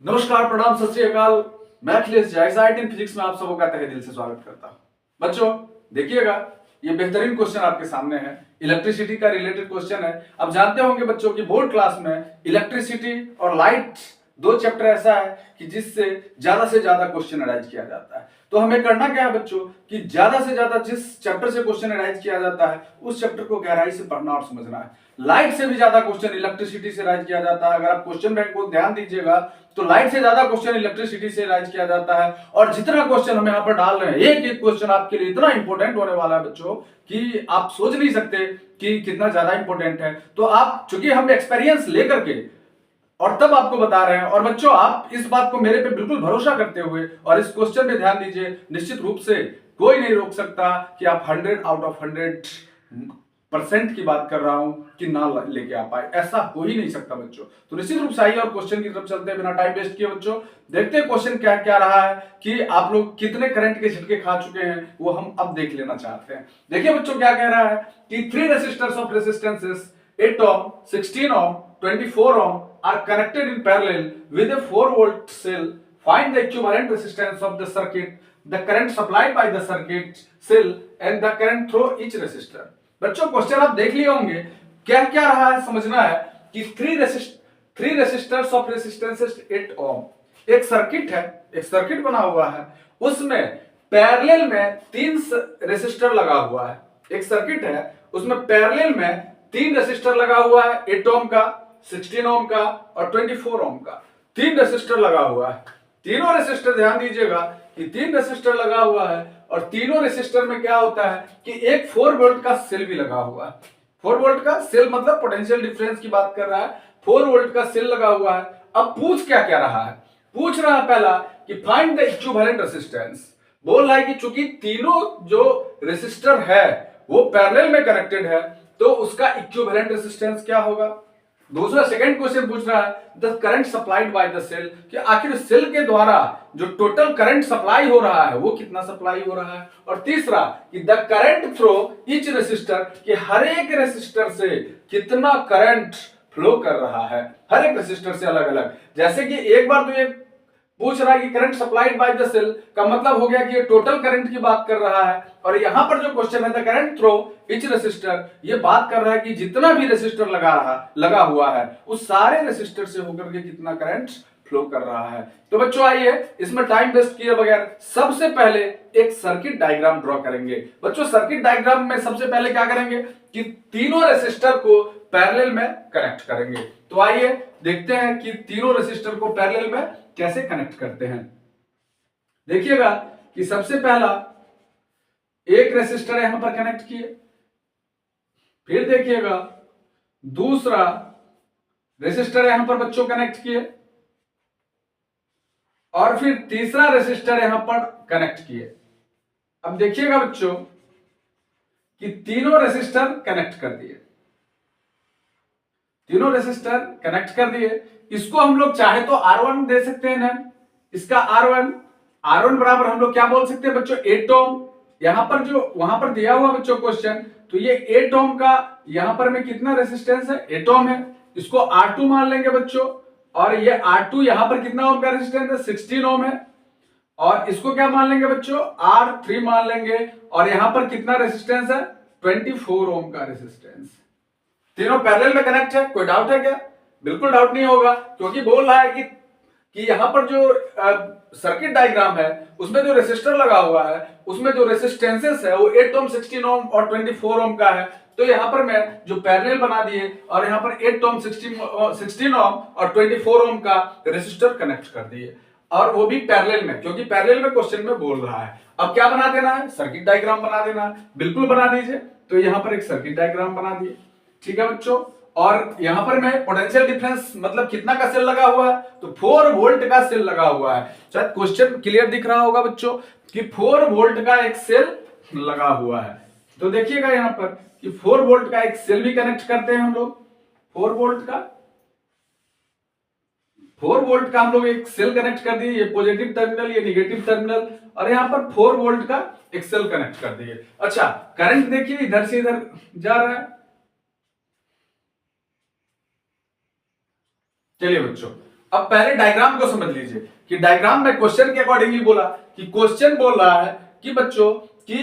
नमस्कार, प्रणाम, सत श्री अकाल। मैं अखिलेश झा IIT फिजिक्स में आप सबों का तहे दिल से स्वागत करता हूं। बच्चों देखिएगा, ये बेहतरीन क्वेश्चन आपके सामने है। इलेक्ट्रिसिटी का रिलेटेड क्वेश्चन है। अब जानते होंगे बच्चों की बोर्ड क्लास में इलेक्ट्रिसिटी और लाइट दो चैप्टर ऐसा है कि जिससे ज्यादा से ज्यादा क्वेश्चन अराइज किया जाता है। तो हमें करना क्या है बच्चों कि ज्यादा से ज्यादा जिस चैप्टर से क्वेश्चन अराइज किया जाता है उस चैप्टर को गहराई से पढ़ना और समझना है। लाइट से भी ज्यादा क्वेश्चन इलेक्ट्रिसिटी से अराइज किया जाता है। अगर आप क्वेश्चन बैंक को ध्यान दीजिएगा तो लाइट से ज्यादा क्वेश्चन इलेक्ट्रिसिटी से अराइज किया जाता है। और जितना क्वेश्चन हम यहाँ पर डाल रहे हैं, एक एक क्वेश्चन आपके लिए इतना इंपॉर्टेंट होने वाला है बच्चों कि आप सोच नहीं सकते कि कितना ज्यादा इंपॉर्टेंट है। तो आप, चूंकि हम एक्सपीरियंस लेकर के और तब आपको बता रहे हैं, और बच्चों आप इस बात को मेरे पे बिल्कुल भरोसा करते हुए और इस क्वेश्चन पे ध्यान दीजिए। निश्चित रूप से कोई नहीं रोक सकता कि आप 100 आउट ऑफ 100% की बात कर रहा हूं कि ना लेके आ पाए, ऐसा हो ही नहीं सकता बच्चों। तो निश्चित रूप से आइए और क्वेश्चन की तरफ चलते हैं बिना टाइम वेस्ट किए बच्चों। देखते हैं क्वेश्चन क्या क्या रहा है कि आप लोग कितने करंट के झटके खा चुके हैं, वो हम अब देख लेना चाहते हैं। देखिए बच्चों क्या कह रहा है कि 3 resistors of resistances 8 ohm, 16 ohm, 24 ohm are connected in parallel with a 4-volt cell. Find the equivalent resistance of the circuit, the current supplied by the circuit cell and the current through each resistor. बच्चों question आप देख लिए होंगे, क्या क्या रहा है समझना है कि 3 रेसिस्टर्स ऑफ रेसिस्टेंसेस 8 ohm, एक सर्किट है, एक सर्किट बना हुआ है, उसमें पैरेलल में 3 रेसिस्टर लगा हुआ है। एक सर्किट है उसमें पैरेलल में 3 रेसिस्टर लगा हुआ है, 8 ohm का, 16 ohm का और 24 ohm का। 3 रेसिस्टर लगा हुआ है। तीनों रेसिस्टर, ध्यान दीजिएगा कि 3 रेसिस्टर लगा हुआ है और तीनों रेसिस्टर में क्या होता है कि एक 4 वोल्ट का सेल भी लगा हुआ है। 4 वोल्ट का सेल मतलब पोटेंशियल डिफरेंस की बात कर रहा है। 4 वोल्ट का सेल लगा हुआ है। अब पूछ क्या क्या रहा है, पूछ रहा है पहला कि फाइंड द इक्विवेलेंट रेसिस्टेंस। बोल रहा है कि चूंकि तीनों जो रेसिस्टर है वो पैरेलल में कनेक्टेड है तो उसका इक्विवेलेंट रेजिस्टेंस क्या होगा। दूसरा सेकंड क्वेश्चन पूछ रहा है the current supplied by the cell, कि आखिर सेल के द्वारा जो टोटल करंट सप्लाई हो रहा है वो कितना सप्लाई हो रहा है। और तीसरा कि the current through each resistor, कि हर एक रेसिस्टर से कितना करंट फ्लो कर रहा है, हर एक रेसिस्टर से अलग अलग। जैसे कि एक बार तो ये पूछ रहा है कि current supplied by the cell का मतलब हो गया कि ये टोटल करंट की बात कर रहा है, और यहां पर जो क्वेश्चन है the current through each resistor, ये बात कर रहा है कि जितना भी रेसिस्टर लगा हुआ है उस सारे रेसिस्टर से होकर के कितना करंट फ्लो कर रहा है। तो बच्चों आइए इसमें टाइम वेस्ट किए बगैर सबसे पहले एक सर्किट डायग्राम ड्रॉ करेंगे। बच्चों सर्किट डायग्राम में सबसे पहले क्या करेंगे कि तीनों रेसिस्टर को पैरेलल में कनेक्ट करेंगे। तो आइए देखते हैं कि तीनों रेसिस्टर को पैरेलल में कैसे कनेक्ट करते हैं। देखिएगा कि सबसे पहला एक रेसिस्टर यहां पर कनेक्ट किए, फिर देखिएगा दूसरा रेसिस्टर यहां पर बच्चों कनेक्ट किए, और फिर तीसरा रेसिस्टर यहां पर कनेक्ट किए। अब देखिएगा बच्चों कि तीनों रेसिस्टर कनेक्ट कर दिए, तीनों रेसिस्टर कनेक्ट कर दिए। इसको हम लोग चाहे तो R1 दे सकते हैं ना, इसका R1 बराबर हम लोग क्या बोल सकते हैं बच्चों 8 ohm। यहां पर जो वहां पर दिया हुआ बच्चों क्वेश्चन, तो ये 8 ohm का यहां पर में कितना रेसिस्टेंस है 8 ohm है, इसको R2 मान लेंगे बच्चों। और ये R2 यहां पर कितना ओम का रेसिस्टेंस है 16 ohm है, और इसको क्या मान लेंगे बच्चों R3 मान लेंगे, और यहां पर कितना रेसिस्टेंस है 24 ohm का रेसिस्टेंस। तीनों पैरेलल में कनेक्ट है, कोई डाउट है क्या? बिल्कुल डाउट नहीं होगा, क्योंकि बोल रहा है कि यहां पर जो सर्किट डायग्राम है उसमें जो रेसिस्टर लगा हुआ है उसमें जो रेसिस्टेंसेस है वो 8 ohm, 16 ohm और 24 ohm का है। तो यहां पर मैं जो पैरेलल बना दिए और यहां पर 8 ohm, 16 ohm और 24 ohm का रेसिस्टर कनेक्ट कर दिए, और वो भी पैरेलल में, क्योंकि पैरेलल में क्वेश्चन में बोल रहा है। अब क्या बना देना है, सर्किट डायग्राम बना देना है। बिल्कुल बना दीजिए। तो यहां पर एक सर्किट डायग्राम बना दिए, ठीक है बच्चों। और यहां पर मैं पोटेंशियल डिफरेंस मतलब कितना का सेल लगा हुआ है, तो 4 वोल्ट का सेल लगा हुआ है। शायद क्वेश्चन क्लियर दिख रहा होगा बच्चों कि 4 वोल्ट का एक सेल लगा हुआ है। तो देखिएगा यहां पर कि 4 वोल्ट का एक सेल भी कनेक्ट करते हैं हम लोग। 4 वोल्ट का हम लोग एक सेल कनेक्ट कर दिए, ये पॉजिटिव टर्मिनल, ये निगेटिव टर्मिनल, और यहां पर 4 वोल्ट का एक सेल कनेक्ट कर दिए। अच्छा करंट देखिए इधर से इधर जा रहा है। चलिए बच्चों अब पहले डायग्राम को समझ लीजिए कि डायग्राम में क्वेश्चन के अकॉर्डिंगली बोला कि क्वेश्चन बोल रहा है कि बच्चों कि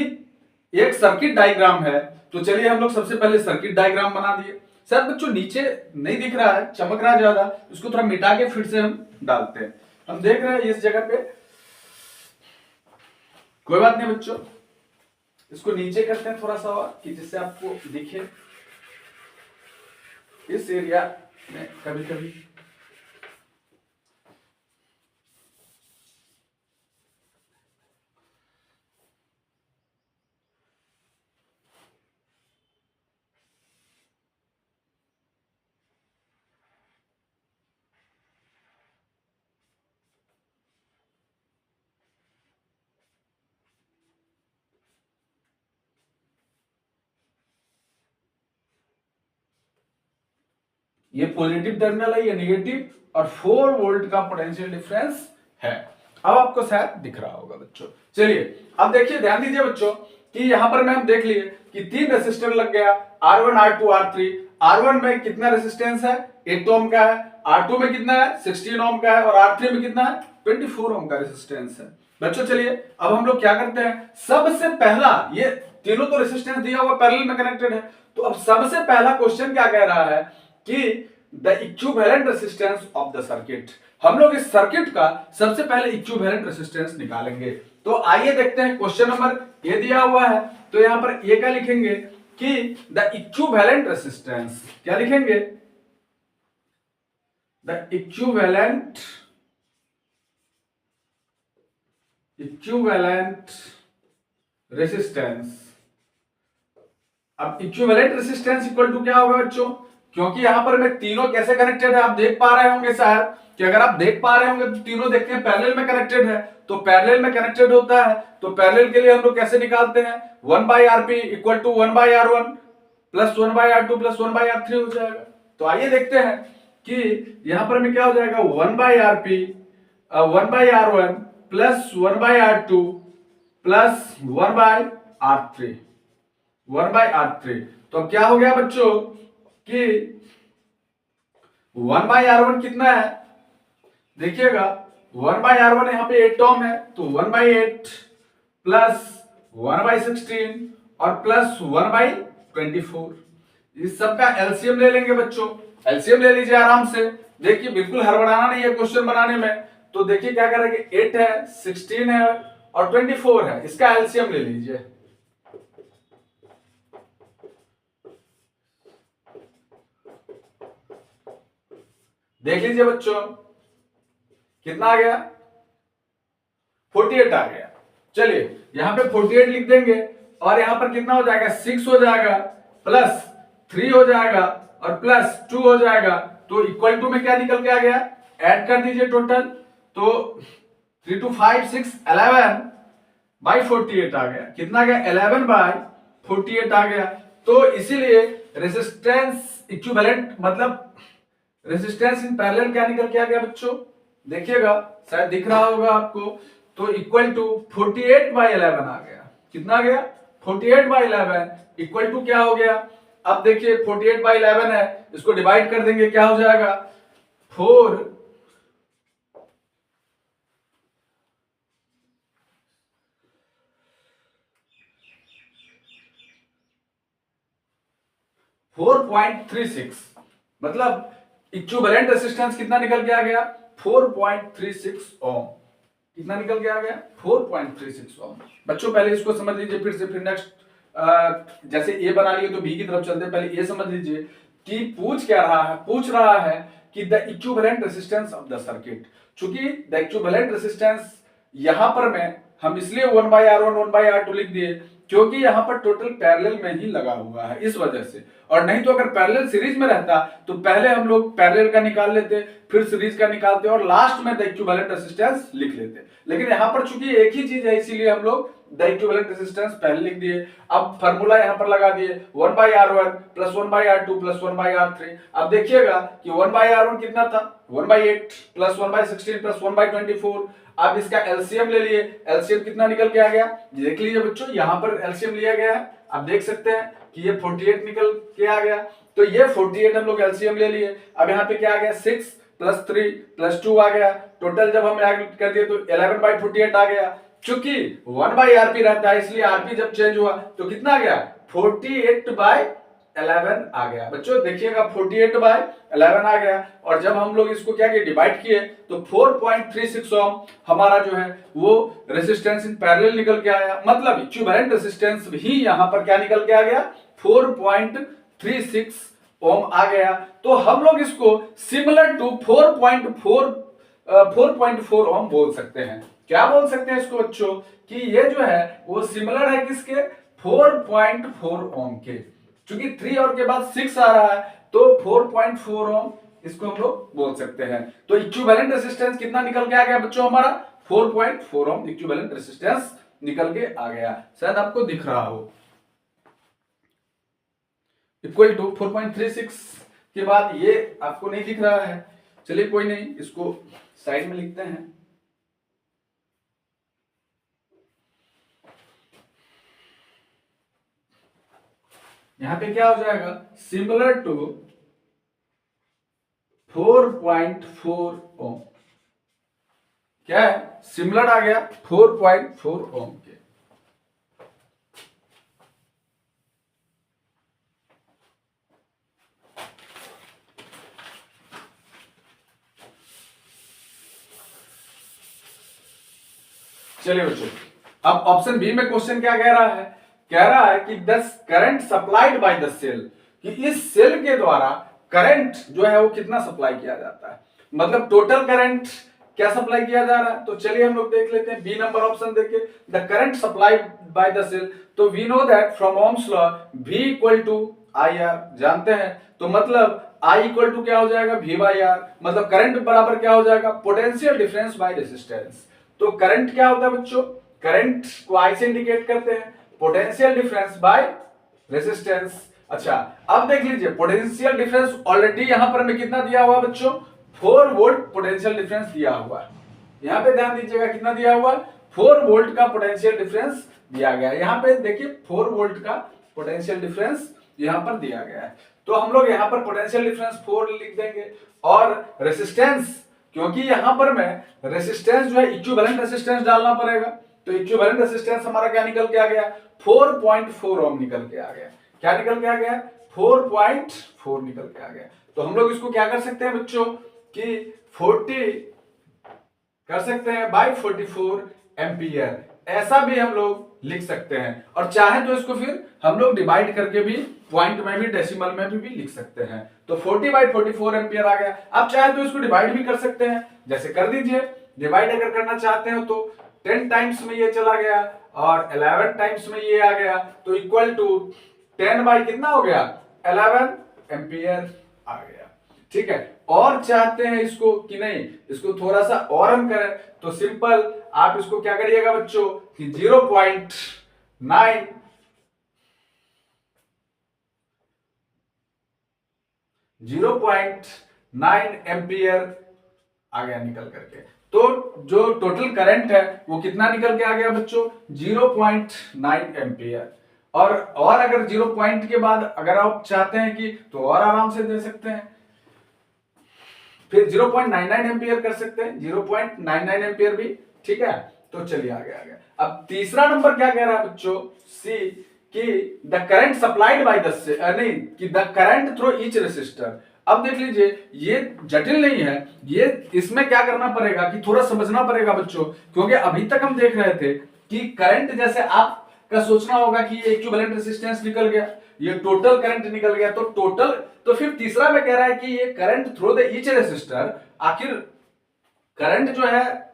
एक सर्किट डायग्राम है। तो चलिए हम लोग सबसे पहले सर्किट डायग्राम बना दिए। सर बच्चों नीचे नहीं दिख रहा है, चमक रहा है ज्यादा, उसको थोड़ा मिटा के फिर से हम डालते हैं। हम देख रहे हैं इस जगह पे, कोई बात नहीं बच्चों, इसको नीचे करते हैं थोड़ा सा और कि जिससे आपको दिखे इस एरिया में कभी कभी। ये पॉजिटिव टर्मिनल है, ये नेगेटिव, और 4 वोल्ट का पोटेंशियल डिफरेंस है। अब आपको शायद दिख रहा होगा बच्चों। चलिए अब देखिए, ध्यान दीजिए बच्चों कि यहां पर मैं हम देख लिए कि 3 रेसिस्टर लग गया, R1 R2 R3। R1 में कितना रेसिस्टेंस है, 8 ओम का है। R2 में कितना है, 16 ओम का है। और R3 में कितना है, 24 ओम का रेसिस्टेंस है। बच्चों चलिए अब हम लोग क्या करते हैं, सबसे पहला, ये तीनों तो रेसिस्टेंस दिया हुआ पैरेलल में कनेक्टेड है, तो अब सबसे पहला क्वेश्चन क्या कह रहा है कि the equivalent resistance of the circuit. हम लोग इस सर्किट का सबसे पहले इक्विवेलेंट रेसिस्टेंस निकालेंगे। तो आइए देखते हैं, क्वेश्चन नंबर ए दिया हुआ है, तो यहां पर ए का लिखेंगे कि द इक्विवेलेंट रेसिस्टेंस, क्या लिखेंगे, द इक्विवेलेंट रेसिस्टेंस। अब इक्विवेलेंट रेसिस्टेंस इक्वल टू क्या होगा बच्चों, क्योंकि यहां पर मैं तीनों कैसे कनेक्टेड है आप देख पा रहे होंगे शायद, कि अगर आप देख पा रहे होंगे तो तीनों देखते हैं पैरेलल में कनेक्टेड है, तो पैरेलल में कनेक्टेड होता है, तो पैरेलल के लिए हम लोग कैसे निकालते हैं, 1/Rp equal to 1/R1 plus 1/R2 plus 1/R3 हो जाएगा। तो आइए देखते हैं कि यहां पर में क्या हो जाएगा, 1/Rp 1/R1 plus 1/R2 plus 1/R3 1/R3। तो अब क्या हो गया बच्चों कि 1/R1 कितना है, देखिएगा 1/R1 यहां पे 8 ओम है, तो 1/8 प्लस 1/16 और प्लस 1/24। इस सब का एलसीएम ले लेंगे बच्चों, एलसीएम ले लीजिए आराम से। देखिए बिल्कुल हड़बड़ाना नहीं है क्वेश्चन बनाने में। तो देखिए क्या करेंगे, 8 है, 16 है और 24 है, इसका एलसीएम ले लीजिए। देख लीजिए बच्चों कितना आ गया, 48 आ गया। चलिए यहां पे 48 लिख देंगे और यहां पर कितना हो जाएगा, 6 हो जाएगा प्लस 3 हो जाएगा और प्लस 2 हो जाएगा। तो इक्वल टू में क्या निकल के आ गया, ऐड कर दीजिए टोटल, तो 3 2 5 6 11/48 आ गया। कितना आ गया, 11/48 आ गया। तो इसीलिए रेजिस्टेंस इक्विवेलेंट मतलब रेजिस्टेंस इन पैरेलल क्या निकल के आ गया बच्चों, देखिएगा शायद दिख रहा होगा आपको, तो इक्वल टू 48/11 आ गया। कितना आ गया, 48/11 इक्वल टू क्या हो गया, अब देखिए 48/11 है, इसको डिवाइड कर देंगे, क्या हो जाएगा 4.36, मतलब इक्विवेलेंट रेजिस्टेंस कितना निकल के आ गया, 4.36 ओम। कितना निकल के आ गया, 4.36 ओम। बच्चों पहले इसको समझ लीजिए, फिर से फिर नेक्स्ट जैसे ए बना लिए तो बी की तरफ चलते हैं। पहले ये समझ लीजिए कि पूछ क्या रहा है, पूछ रहा है कि the equivalent resistance of the circuit. चूंकि द इक्विवेलेंट रेजिस्टेंस यहां पर में हम इसलिए 1/R1 1/R2 लिख दिए क्योंकि यहां पर टोटल पैरेलल में ही लगा हुआ है, इस वजह से। और नहीं तो अगर पैरेलल सीरीज में रहता तो पहले हम लोग पैरेलल का निकाल लेते, फिर सीरीज का निकालते और लास्ट में द इक्विवेलेंट रेजिस्टेंस लिख लेते। लेकिन यहां पर चूंकि एक ही चीज है इसीलिए हम लोग द इक्विवेलेंट रेजिस्टेंस पहले लिख दिए। अब फार्मूला यहां पर लगा दिए, 1/R1 plus 1/R2 plus 1/R3। अब देखिएगा कि 1/R1 कितना था, 1/8 प्लस 1/16 प्लस 1/24। अब इसका एलसीएम ले लिए, एलसीएम कितना निकल के आ गया, देख लीजिए बच्चों यहां पर एलसीएम लिया गया है, आप देख सकते हैं कि ये 48 निकल के आ गया। तो ये 48 हम लोग एलसीएम ले लिए। अब यहाँ पे क्या आ गया, 6 +3 +2 आ गया, टोटल जब हम ऐड कर दिए तो 11/48 आ गया। चूंकि 1/RP रहता है इसलिए आरपी जब चेंज हुआ तो कितना आ गया, 48/11 आ गया। बच्चों देखिएगा 48/11 आ गया, और जब हम लोग इसको क्या किए, डिवाइड किए तो 4.36 ओम हमारा जो है वो रेजिस्टेंस इन पैरेलल निकल के आया। मतलब इक्विवेलेंट रेजिस्टेंस भी यहां पर क्या निकल के आ गया, 4.36 ओम आ गया। तो हम लोग इसको सिमिलर टू 4.4 ओम बोल सकते हैं। क्या बोल सकते हैं इसको बच्चों, कि ये जो है वो सिमिलर है किसके, 4.4 ओम के। क्योंकि 3 और के बाद 6 आ रहा है तो 4.4 ओम इसको हम लोग बोल सकते हैं। तो इक्विवेलेंट रेजिस्टेंस कितना निकल के आ गया बच्चों, हमारा 4.4 ओम इक्विवेलेंट रेजिस्टेंस निकल के आ गया। शायद आपको दिख रहा हो, इक्वल टू 4.36 के बाद ये आपको नहीं दिख रहा है, चलिए कोई नहीं, इसको साइड में लिखते हैं। यहां पे क्या हो जाएगा, सिमिलर टू 4.4 ओम। क्या है, सिमिलर आ गया 4.4 ओम के। चलिए बच्चों, अब ऑप्शन बी में क्वेश्चन क्या कह रहा है, कह रहा है कि the current supplied by the cell, कि इस सेल के द्वारा करंट जो है वो कितना सप्लाई किया जाता है, मतलब टोटल करंट क्या सप्लाई किया जा रहा है। तो चलिए हम लोग देख लेते हैं बी नंबर ऑप्शन देखिए, the current supplied by the cell. तो we know that from Ohm's law V equal to I R, जानते हैं। तो मतलब I इक्वल टू क्या हो जाएगा, V/R, मतलब करंट बराबर क्या हो जाएगा, पोटेंशियल डिफरेंस बाय रेजिस्टेंस। तो करंट क्या होता है बच्चों, करंट को I से इंडिकेट करते हैं, पोटेंशियल डिफरेंस बाय रेजिस्टेंस। अच्छा अब देख लीजिए, पोटेंशियल डिफरेंस ऑलरेडी यहां पर हमें कितना दिया हुआ बच्चों, 4 वोल्ट पोटेंशियल डिफरेंस दिया हुआ है। यहां पे ध्यान दीजिएगा कितना दिया हुआ है, 4 वोल्ट का पोटेंशियल डिफरेंस दिया गया है। यहां पे देखिए 4 वोल्ट का पोटेंशियल डिफरेंस यहां पर दिया गया है। तो हम लोग यहां पर पोटेंशियल डिफरेंस 4 लिख देंगे, और रेजिस्टेंस, क्योंकि यहां पर मैं रेजिस्टेंस जो है इक्विवेलेंट रेजिस्टेंस डालना पड़ेगा, तो इक्विवेलेंट रेजिस्टेंस हमारा क्या निकल के आ गया, 4.4 ओम निकल के आ गया। क्या निकल के आ गया, 4.4 निकल के आ गया। तो हम लोग इसको क्या कर सकते हैं बच्चों, कि 40 कर सकते हैं बाय 44 एम्पियर, ऐसा भी हम लोग लिख सकते हैं। और चाहे तो इसको फिर हम लोग डिवाइड करके भी पॉइंट में भी डेसिमल में भी लिख सकते हैं। तो 40/44 एम्पियर आ गया। अब चाहे तो इसको डिवाइड भी कर सकते हैं, जैसे कर दीजिए। डिवाइड अगर करना चाहते हो तो 10 टाइम्स में ये चला गया और 11 टाइम्स में ये आ गया, तो इक्वल टू 10 बाई कितना हो गया, 11 एम्पियर आ गया। ठीक है, और चाहते हैं इसको कि नहीं, इसको थोड़ा सा और हम करें, तो सिंपल आप इसको क्या करिएगा बच्चों, कि 0.9 एम्पियर आ गया निकल करके। तो जो टोटल करंट है वो कितना निकल के आ गया बच्चों, 0.9 एम्पियर। और अगर 0 पॉइंट के बाद अगर आप चाहते हैं कि, तो और आराम से दे सकते हैं, फिर 0.99 एम्पियर कर सकते हैं, 0.99 एम्पियर भी। ठीक है, तो चलिए आगे आ गया। अब तीसरा नंबर क्या कह रहा है बच्चों, सी, कि the current supplied by the, नहीं, कि the current through each resistor. अब देख लीजिए, ये जटिल नहीं है, ये इसमें क्या करना पड़ेगा कि थोड़ा समझना पड़ेगा बच्चों, क्योंकि अभी तक हम देख रहे थे कि करंट, जैसे आपका सोचना होगा कि ये इक्विवेलेंट रेजिस्टेंस निकल गया, ये टोटल करंट निकल गया, तो टोटल, तो फिर तीसरा में कह रहा है कि ये current through the each resistor, आखिर करंट जो है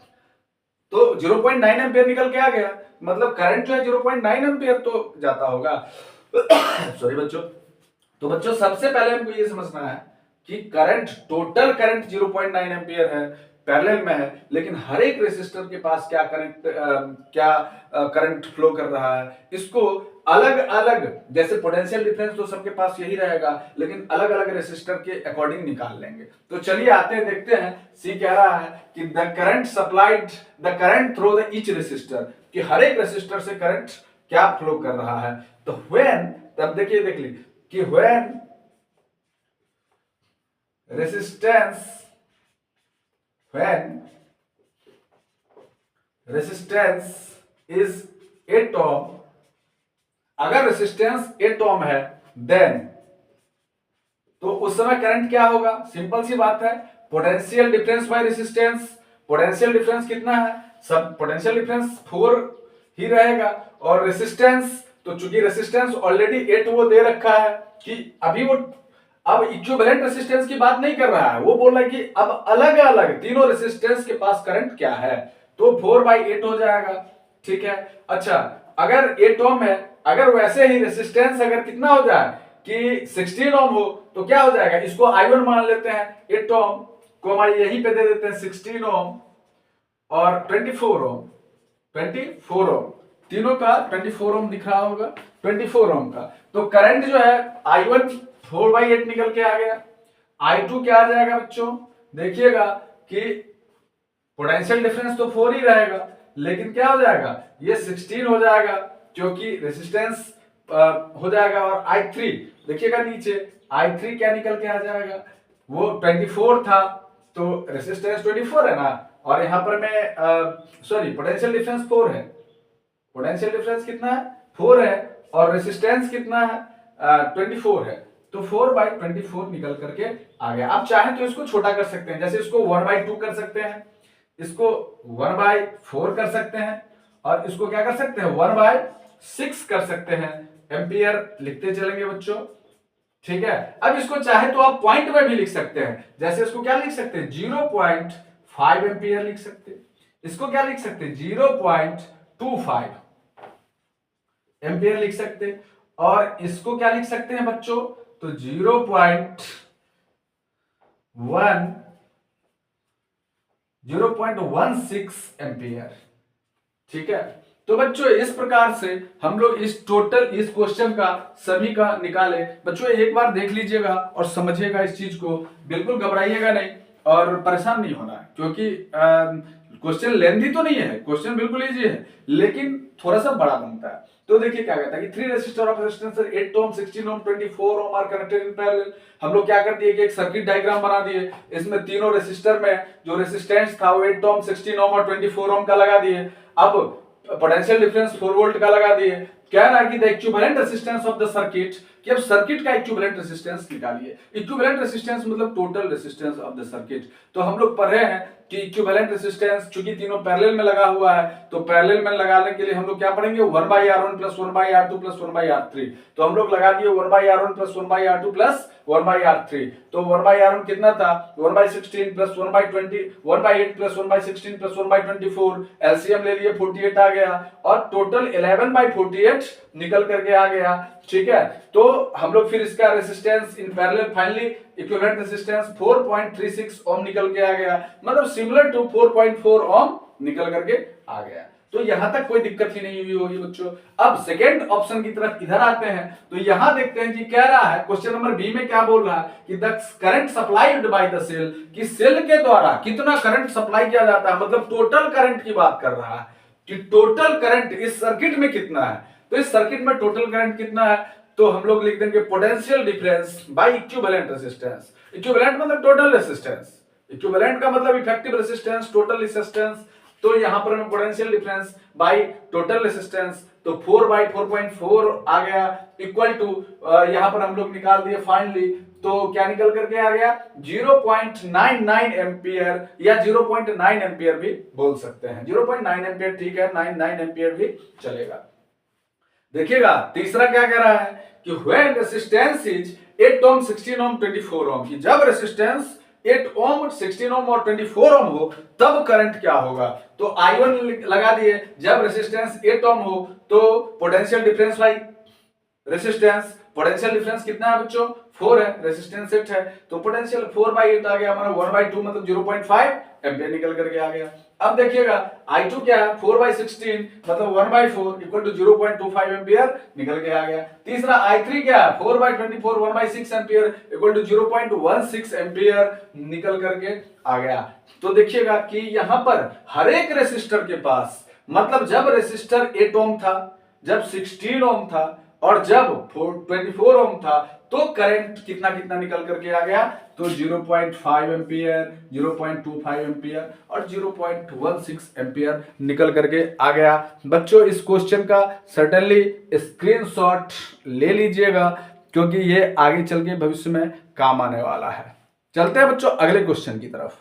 तो 0.9 एम्पियर निकल के आ गया, मतलब करंट जो है 0.9 एम्पियर तो जाता होगा। सॉरी बच्चों। तो बच्चों सबसे पहले हमको ये समझना है कि करंट, टोटल करंट 0.9 एम्पियर है, पैरेलल में है, लेकिन हर एक रेसिस्टर के पास क्या करंट फ्लो कर रहा है, इसको अलग अलग, जैसे पोटेंशियल डिफरेंस तो सबके पास यही रहेगा, लेकिन अलग अलग रेसिस्टर के अकॉर्डिंग निकाल लेंगे। तो चलिए आते हैं, देखते हैं। सी कह रहा है कि the current supplied, the current through the each resistor, कि हर एक रेसिस्टर से करंट क्या फ्लो कर रहा है। तो व्हेन, तब देखिए, देख ली कि when resistance when resistance is 8 ओम, अगर रेसिस्टेंस 8 ओम है देन, तो उस समय करंट क्या होगा? सिंपल सी बात है, potential difference bye resistance. Potential difference कितना है? सब पोटेंशियल डिफरेंस 4 ही रहेगा, और रेसिस्टेंस, तो चूंकि रेसिस्टेंस ऑलरेडी 8 वो दे रखा है कि अभी वो अब इक्विवेलेंट रेसिस्टेंस की बात नहीं कर रहा है, वो बोल रहा है कि अब अलग अलग तीनों रेसिस्टेंस के पास करंट क्या है, तो 4/8 हो जाएगा। ठीक है, अच्छा अगर 8 ओम है, अगर वैसे ही रेसिस्टेंस अगर कितना हो जाए कि 16 ओम हो, तो क्या हो जाएगा? इसको I1 मान लेते हैं, 8 ओम को हमारे यहीं पे दे देते हैं 16 ओम और 24 ओम, 24 ओम, तीनों का 24 ओम दिख रहा होगा, 24 ओम का। तो करंट जो है I1 4/8 निकल के आ गया। I2 क्या आ जाएगा बच्चों? देखिएगा कि पोटेंशियल डिफरेंस तो 4 ही रहेगा, लेकिन क्या हो जाएगा? ये 16 हो जाएगा क्योंकि रेसिस्टेंस हो जाएगा, और I3 देखिएगा नीचे, I3 क्या निकल के आ जाएगा? वो 24 था, तो रेसिस्टेंस 24 है ना, और यहां पर मैं सॉरी पोटेंशियल डिफरेंस 4 है, पोटेंशियल डिफरेंस कितना है? 4 है, और रेसिस्टेंस कितना है? 24 है, तो 4/24 निकल करके आ गया। आप चाहें तो इसको छोटा कर सकते हैं, जैसे इसको 1/2 कर सकते हैं, इसको 1/4 कर सकते हैं, और इसको क्या कर सकते हैं? 1/6 कर सकते हैं, एम्पियर लिखते चलेंगे बच्चों। ठीक है, अब इसको चाहे तो आप पॉइंट में भी लिख सकते हैं, जैसे इसको क्या लिख सकते हैं? 0.5 एम्पियर लिख सकते हैं, इसको क्या लिख सकते हैं? 0.25 एम्पियर लिख सकते हैं, और इसको क्या लिख सकते हैं बच्चों? तो 0.16 एम्पियर। ठीक है, तो बच्चों इस प्रकार से हम लोग इस क्वेश्चन का सभी का निकाले। बच्चों एक बार देख लीजिएगा और समझिएगा इस चीज को, बिल्कुल घबराइएगा नहीं और परेशान नहीं होना है, क्योंकि क्वेश्चन लेंथी तो नहीं है, क्वेश्चन बिल्कुल इजी है, लेकिन थोड़ा सा बड़ा बनता है। तो देखिए क्या कहता है कि 3 resistor of resistance 8 ohm, 16 ohm, 24 ohm are connected in parallel. हम लोग क्या कर दिए कि एक सर्किट डायग्राम बना दिए, इसमें तीनों रेसिस्टर में जो रेसिस्टेंस था वो 8 ओम, 16 ओम और 24 ओम का लगा दिए। अब पोटेंशियल डिफरेंस 4 वोल्ट का लगा दिए। कह रहा है कि the equivalent resistance of the circuit, कि अब सर्किट का इक्विवेलेंट रेजिस्टेंस निकालिए। इक्विवेलेंट रेजिस्टेंस मतलब total resistance of the circuit. तो हम लोग पढ़ रहे हैं कि इक्विवेलेंट रेजिस्टेंस चूंकि तीनों पैरेलल में लगा हुआ है, तो पैरेलल में लगाने के लिए हम लोग क्या पढ़ेंगे? 1/R1 + 1/R2 + 1/R3। तो हम लोग लगा दिए 1/R1 + 1/R2 + 1/R3। तो 1/R1 कितना था? 1/16 + 1/20, 1/8 + 1/16 + 1/24, एलसीएम ले लिए 48 आ गया, और टोटल 11/48 निकल करके आ गया। ठीक है, तो हम लोग फिर इसका resistance in parallel finally equivalent resistance 4.36 ओम निकल के आ गया, मतलब सिमिलर टू 4.4 ओम निकल करके आ गया। तो यहां तक कोई दिक्कत ही नहीं हुई होगी बच्चों। अब सेकेंड ऑप्शन की तरफ इधर आते हैं, तो यहां देखते हैं कि कह रहा है क्वेश्चन नंबर बी में क्या बोल रहा है कि the current supplied by the cell, कि सेल के द्वारा कितना करंट सप्लाई किया जाता है, मतलब टोटल करंट की बात कर रहा है कि टोटल करंट इस सर्किट में कितना है। तो इस सर्किट में टोटल करंट कितना है, तो हम लोग लिख देंगे potential difference by equivalent resistance. Equivalent मतलब टोटल रेजिस्टेंस, इक्विवेलेंट का मतलब इफेक्टिव रेजिस्टेंस, टोटल रेजिस्टेंस। तो यहां पर हमें potential difference by total resistance, तो 4/4.4 आ गया, इक्वल टू यहां पर हम लोग निकाल दिए फाइनली, तो क्या निकल करके आ गया? 0.99 एम्पियर, या 0.9 एम्पियर भी बोल सकते हैं। 0.9 एम्पियर ठीक है, 99 एम्पियर भी चलेगा। देखिएगा तीसरा क्या कह रहा है कि when resistance is 8 ohm, 16 ohm, 24 ओम, कि जब रेजिस्टेंस 8 ओम, 16 ओम और 24 ओम हो तब करंट क्या होगा। तो I1 लगा दिए, जब रेजिस्टेंस 8 ओम हो तो potential difference by resistance, potential difference कितना है बच्चों? 4 है, रेजिस्टेंस 8 है, तो पोटेंशियल 4/8 आ गया हमारा, 1/2 मतलब 0.5 एम्पियर निकल करके आ गया। अब देखिएगा I2 क्या है? 4/16 मतलब 1/4 इक्वल टू 0.25 एम्पियर निकल के आ गया। तीसरा I3 क्या है? 4/24 1/6 एम्पियर इक्वल टू 0.16 एम्पियर निकल करके आ गया। तो देखिएगा कि यहां पर हर एक रेसिस्टर के पास, मतलब जब रेसिस्टर 8 ओम था, जब 16 ओम था और जब 24 ओम था तो करंट कितना कितना निकल करके आ गया, तो 0.5 एम्पियर, 0.25 एम्पियर और 0.16 एम्पियर निकल करके आ गया। बच्चों इस क्वेश्चन का सर्टेनली स्क्रीनशॉट ले लीजिएगा, क्योंकि ये आगे चल के भविष्य में काम आने वाला है। चलते हैं बच्चों अगले क्वेश्चन की तरफ।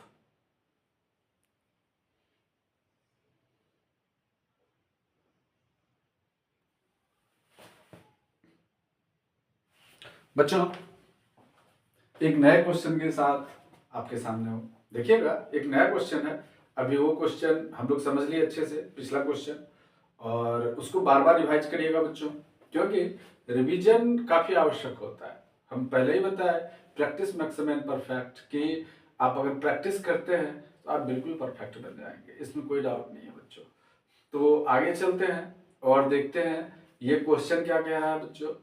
बच्चों एक नए क्वेश्चन के साथ आपके सामने हूं, देखिएगा एक नया क्वेश्चन है। अभी वो क्वेश्चन हम लोग समझ लिए अच्छे से, पिछला क्वेश्चन, और उसको बार बार रिवाइज करिएगा बच्चों, क्योंकि रिवीजन काफी आवश्यक होता है। हम पहले ही बताए practice makes a man perfect, कि आप अगर प्रैक्टिस करते हैं तो आप बिल्कुल परफेक्ट बन जाएंगे, इसमें कोई डाउट नहीं है बच्चों। तो आगे चलते हैं और देखते हैं ये क्वेश्चन क्या कह रहा है बच्चों।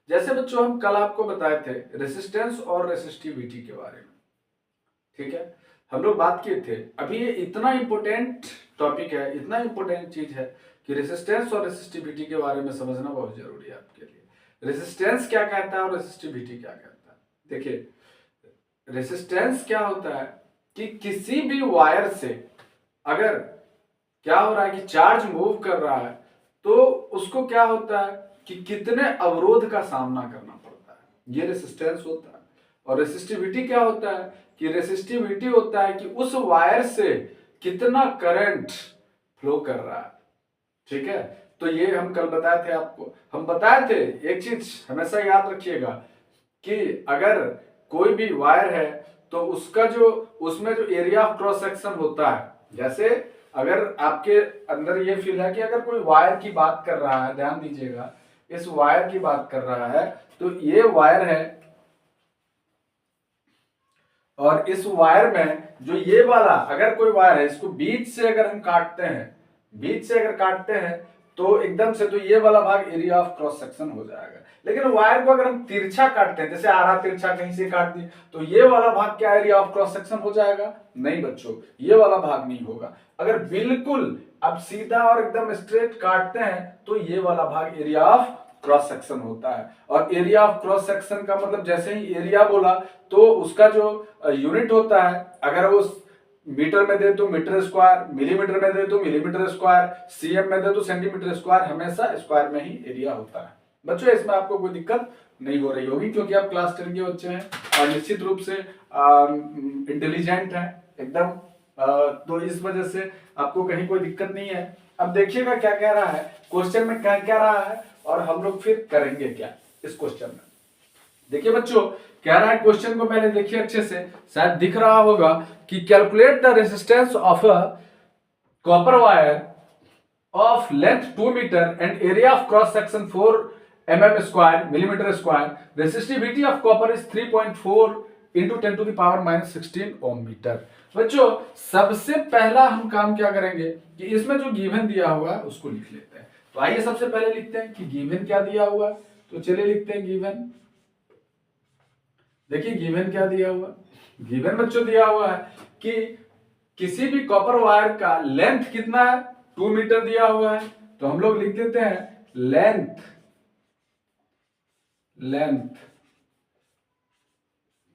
जैसे बच्चों हम कल आपको बताए थे रेसिस्टेंस और रेसिस्टिविटी के बारे में, ठीक है, हम लोग बात किए थे। अभी ये इतना इंपॉर्टेंट टॉपिक है, इतना इंपॉर्टेंट चीज है कि रेसिस्टेंस और रेसिस्टिविटी के बारे में समझना बहुत जरूरी है आपके लिए। रेसिस्टेंस क्या कहता है और रेसिस्टिविटी क्या कहता है। देखिए रेसिस्टेंस क्या होता है कि किसी भी वायर से अगर क्या हो रहा है कि चार्ज मूव कर रहा है, तो उसको क्या होता है कि कितने अवरोध का सामना करना पड़ता है, ये रेसिस्टेंस होता है। और रेसिस्टिविटी क्या होता है कि रेसिस्टिविटी होता है कि उस वायर से कितना करंट फ्लो कर रहा है, ठीक है। तो ये हम कल बताए थे आपको, हम बताए थे एक चीज हमेशा याद रखिएगा कि अगर कोई भी वायर है तो उसका जो उसमें जो एरिया ऑफ क्रॉस सेक्शन होता है, जैसे अगर आपके अंदर ये फील है कि अगर कोई वायर की बात कर रहा है, ध्यान दीजिएगा इस वायर की बात कर रहा है, तो ये वायर है और इस वायर में जो ये वाला अगर कोई वायर है, इसको बीच से अगर हम काटते हैं, बीच से अगर काटते हैं तो एकदम से तो ये वाला भाग एरिया ऑफ क्रॉस सेक्शन हो जाएगा। लेकिन वायर को अगर हम तिरछा काटते हैं, जैसे आरा तिरछा कहीं से काट दी, तो ये वाला भाग क्या एरिया ऑफ क्रॉस सेक्शन हो जाएगा? नहीं बच्चों, ये वाला भाग नहीं होगा। अगर बिल्कुल आप सीधा और एकदम स्ट्रेट काटते हैं तो ये वाला भाग एरिया ऑफ क्रॉस सेक्शन होता है। और एरिया ऑफ क्रॉस सेक्शन का मतलब जैसे ही एरिया बोला तो उसका जो यूनिट होता है, अगर वो मीटर में दे तो मीटर स्क्वायर, मिलीमीटर में दे तो मिलीमीटर स्क्वायर, सीएम में दे तो सेंटीमीटर स्क्वायर, हमेशा स्क्वायर में ही एरिया होता है। बच्चों इसमें आपको कोई दिक्कत नहीं हो रही होगी, क्योंकि आप क्लास 10 के बच्चे हैं और निश्चित रूप से इंटेलिजेंट हैं एकदम, तो इस वजह से आपको कहीं कोई दिक्कत नहीं है। अब देखिएगा क्या कह रहा है क्वेश्चन में, क्या कह रहा है और हम लोग फिर करेंगे क्या इस क्वेश्चन में। देखिए बच्चों कह रहा है, क्वेश्चन को पहले देखिए अच्छे से, शायद दिख रहा होगा कि calculate the resistance of a copper wire of length 2 meter and area of cross section 4 mm square millimeter square. Resistivity of copper is 3.4 into 10 to the power minus 16 ohm meter. बच्चों सबसे पहला हम काम क्या करेंगे कि इसमें जो गिवन दिया हुआ है उसको लिख लेते हैं। तो आइए सबसे पहले लिखते हैं कि गिवन क्या दिया हुआ है, तो चलिए लिखते हैं गिवन। देखिए गिवन क्या दिया हुआ, गिवन बच्चों दिया हुआ है कि किसी भी कॉपर वायर का लेंथ कितना है, 2 मीटर दिया हुआ है। तो हम लोग लिख देते हैं लेंथ, लेंथ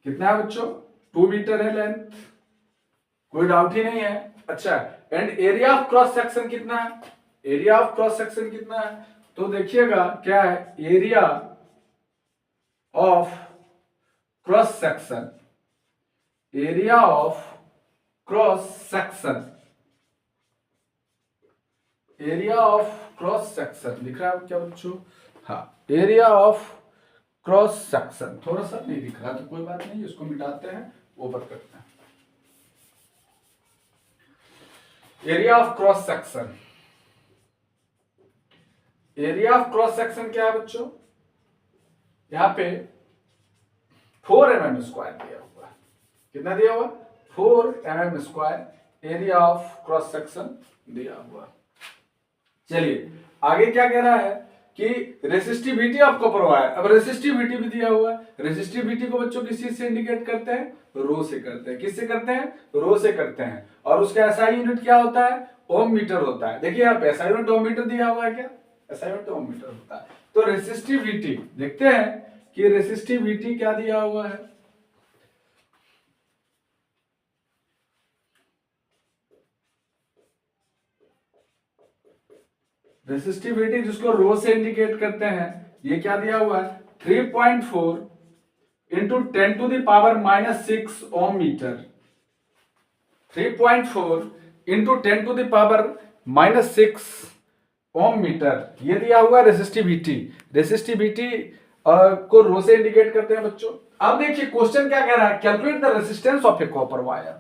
कितना है बच्चों, 2 मीटर है लेंथ, कोई डाउट ही नहीं है। अच्छा, and area of cross section कितना है, एरिया ऑफ क्रॉस सेक्शन कितना है, तो देखिएगा क्या है, area of cross section, area of cross section, area of cross section दिख रहा है क्या बच्चों? हाँ, एरिया ऑफ क्रॉस सेक्शन थोड़ा सा नहीं दिख रहा तो कोई बात नहीं, इसको मिटाते हैं, ओवर करते हैं। Area of cross section, area of cross section क्या है बच्चों, यहां पे 4 mm स्क्वायर दिया हुआ है। कितना दिया हुआ, 4 mm square area of cross section दिया हुआ। चलिए आगे क्या कह रहा है कि रेसिस्टिविटी ऑफ कॉपर वायर, अब रेसिस्टिविटी भी दिया हुआ है। रेसिस्टिविटी को बच्चों किस चीज से इंडिकेट करते हैं, रो से करते हैं। किससे करते हैं, रो से करते हैं। और उसका एसआई यूनिट क्या होता है, ओम मीटर होता है। देखिए यहाँ पे एसआई यूनिट ओम मीटर दिया हुआ है, क्या एसआई यूनिट ओम मीटर होता है। तो रेसिस्टिविटी देखते हैं कि रेसिस्टिविटी क्या दिया हुआ है। रेसिस्टिविटी जिसको रो से इंडिकेट करते हैं, ये क्या दिया हुआ है 3.4 into 10 to the power -6 ohm metre. 3.4 into 10 to the power -6 ohm metre, ये दिया हुआ रेसिस्टिविटी। रेसिस्टिविटी को रो से इंडिकेट करते हैं बच्चों। अब देखिए क्वेश्चन क्या कह रहा है, calculate the resistance of A copper wire.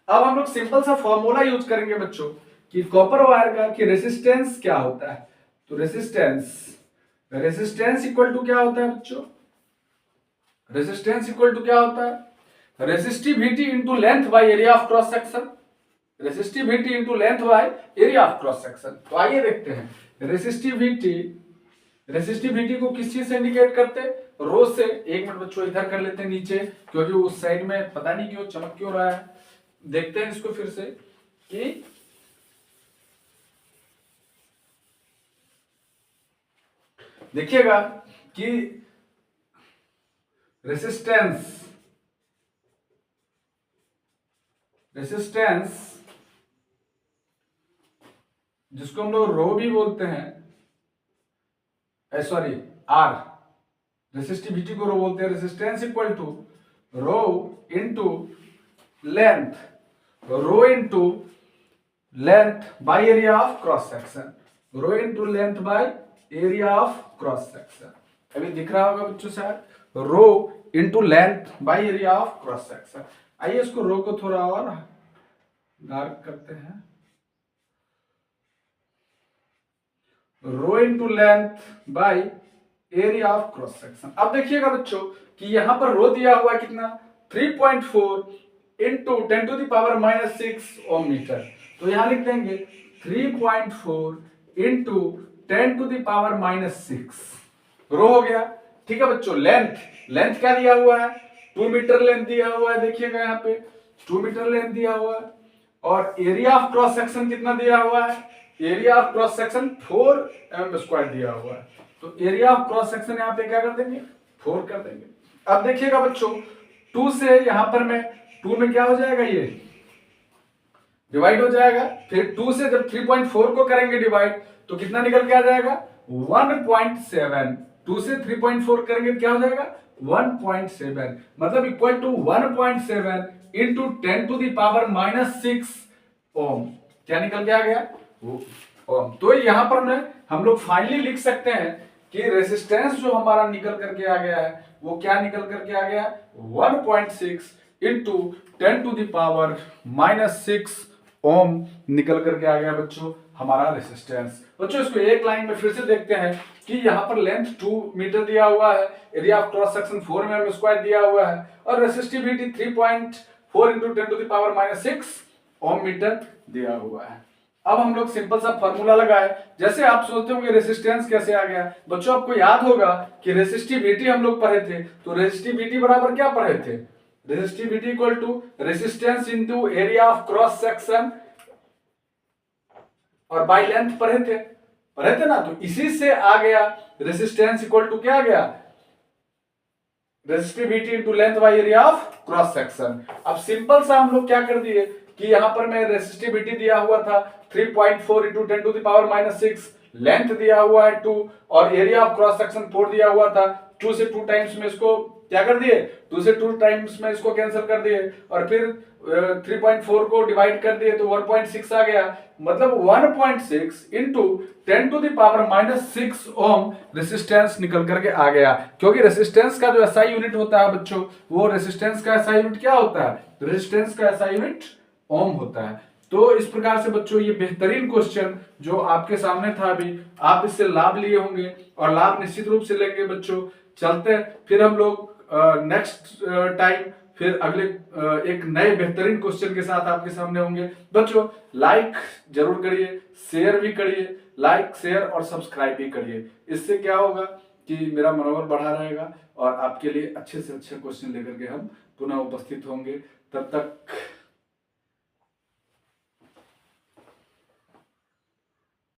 अब हम लोग सिंपल सा फॉर्मूला यूज करेंगे बच्चों कि कॉपर वायर का कि रेसिस्टेंस क्या होता है। तो रेसिस्टेंस इक्वल टू क्या होता है बच्चों, रेसिस्टेंस इक्वल टू क्या होता है resistivity into length by area of cross section. Resistivity into length by area of cross section. तो आइए देखते हैं रेसिस्टिविटी को किस चीज से इंडिकेट करते हैं, रो से। एक मिनट बच्चों इधर कर लेते हैं नीचे, क्योंकि उस साइड में पता नहीं क्यों चमक क्यों रहा है। देखते हैं इसको फिर से कि देखिएगा कि रेसिस्टेंस जिसको हम लोग रो भी बोलते हैं, सॉरी आर, रेसिस्टिविटी को रो बोलते हैं। Resistance equal to rho into length, rho into length by area of cross section, rho into length by area of cross section. अभी दिख रहा होगा बच्चों शायद, rho into length by area of cross section. आइए इसको रो को थोड़ा और डार्क करते हैं, rho into length by area of cross section. अब देखिएगा बच्चों कि यहां पर रो दिया हुआ है कितना 3.4 into 10 to the power -6 ohm metre. तो यहां लिख देंगे 3.4 इंटू 10 टू द पावर -6 रो हो गया। ठीक है बच्चों, लेंथ क्या दिया हुआ है 2 मीटर लेंथ दिया हुआ है। देखिएगा यहाँ पे 2 मीटर लेंथ दिया हुआ है, और एरिया ऑफ क्रॉस सेक्शन कितना दिया हुआ है, area of cross section 4 mm² दिया हुआ है। तो एरिया ऑफ क्रॉस सेक्शन यहाँ पे क्या कर देंगे 4 कर देंगे। अब देखिएगा बच्चों 2 से यहां पर में 2 में क्या हो जाएगा, ये डिवाइड हो जाएगा। फिर 2 से जब 3.4 को करेंगे डिवाइड तो कितना निकल के आ जाएगा 1.7। 2 से 3.4 करेंगे क्या हो जाएगा 1.7, मतलब equal to 1.7 into 10 to the power -6 ohm. क्या निकल के आ गया ओम। तो यहां पर में हम लोग फाइनली लिख सकते हैं कि रेसिस्टेंस जो हमारा निकल करके आ गया है वो क्या निकल करके आ गया 1.6 इंटू 10 टू द पावर -6 ओम निकल करके आ गया बच्चों हमारा रेसिस्टेंस। बच्चों इसको एक लाइन में फिर से देखते हैं कि यहाँ पर लेंथ 2 मीटर दिया हुआ है, area of cross section 4 mm² दिया हुआ है, और resistivity 3.4 into 10 to the power -6 ohm metre दिया हुआ है। अब हम लोग सिंपल सा फॉर्मूला लगाए। जैसे आप सोचते होंगे रेसिस्टेंस कैसे आ गया, बच्चों आपको याद होगा कि रेसिस्टिविटी हम लोग पढ़े थे। तो रेसिस्टिविटी बराबर क्या पढ़े थे, resistivity equal to resistance into area of cross section और बाय लेंथ पढ़े थे ना। तो इसी से आ गया रेसिस्टेंस इक्वल टू क्या आ गया resistivity into length by area of cross section. अब सिंपल सा हम लोग क्या कर दिए कि यहां पर मैं रेसिस्टिविटी दिया हुआ था 3.4 into 10 to the power -6, length दिया हुआ है 2, और एरिया ऑफ क्रॉस सेक्शन 4 दिया हुआ था। 2 से 2 टाइम्स में इसको क्या कर दिए 2 से 2 टाइम्स में इसको कैंसिल कर दिए, और फिर 3.4 को डिवाइड कर दिए तो 1.6 आ गया। मतलब 1.6 into 10 to the power -6 ohm resistance निकल करके आ गया। क्योंकि रेसिस्टेंस का जो एसआई यूनिट होता है बच्चों, वो रेसिस्टेंस का एसआई यूनिट क्या होता है, रेसिस्टेंस का एसआई यूनिट ओम होता है। तो इस प्रकार से बच्चों ये बेहतरीन क्वेश्चन जो आपके सामने था अभी, आप इससे लाभ लिए होंगे और लाभ निश्चित रूप से लेंगे बच्चों। चलते हैं फिर हम लोग नेक्स्ट टाइम फिर अगले एक नए बेहतरीन क्वेश्चन के साथ आपके सामने होंगे। बच्चों लाइक जरूर करिए, शेयर भी करिए, लाइक शेयर और सब्सक्राइब भी करिए। इससे क्या होगा कि मेरा मनोबल बढ़ा रहेगा और आपके लिए अच्छे से अच्छे क्वेश्चन लेकर के हम पुनः उपस्थित होंगे। तब तक